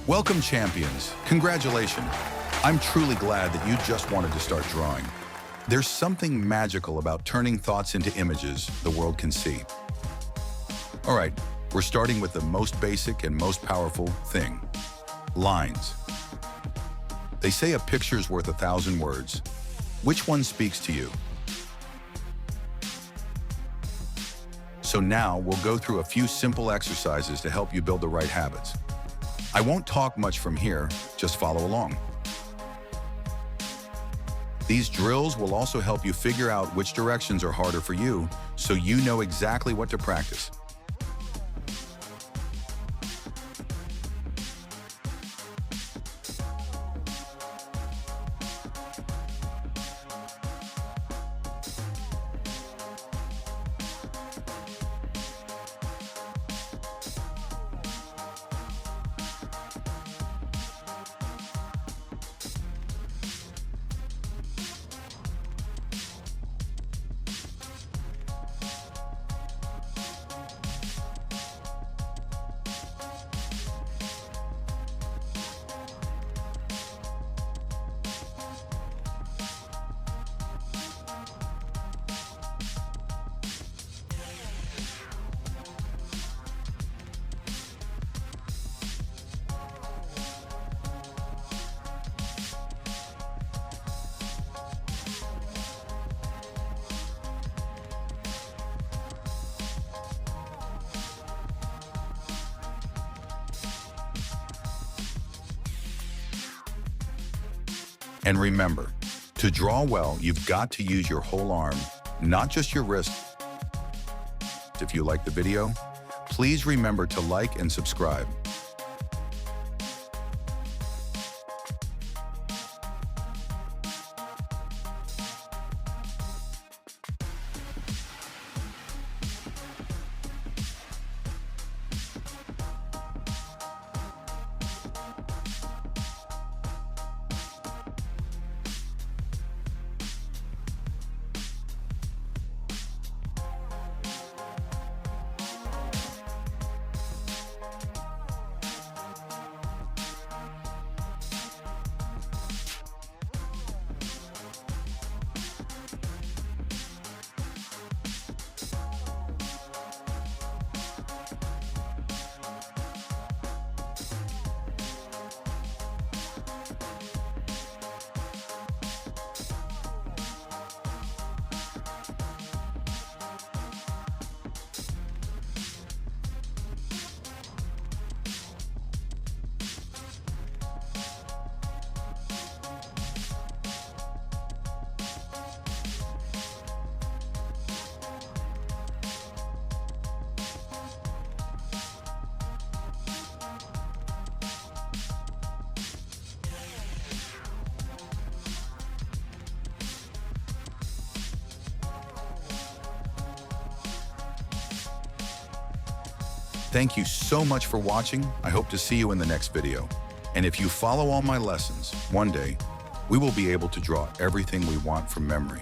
Welcome, champions. Congratulations. I'm truly glad that you just wanted to start drawing. There's something magical about turning thoughts into images the world can see. All right, we're starting with the most basic and most powerful thing, lines. They say a picture's worth 1,000 words. Which one speaks to you? So now we'll go through a few simple exercises to help you build the right habits. I won't talk much from here, just follow along. These drills will also help you figure out which directions are harder for you, so you know exactly what to practice. And remember, to draw well, you've got to use your whole arm, not just your wrist. If you like the video, please remember to like and subscribe. Thank you so much for watching. I hope to see you in the next video. And if you follow all my lessons, one day, we will be able to draw everything we want from memory.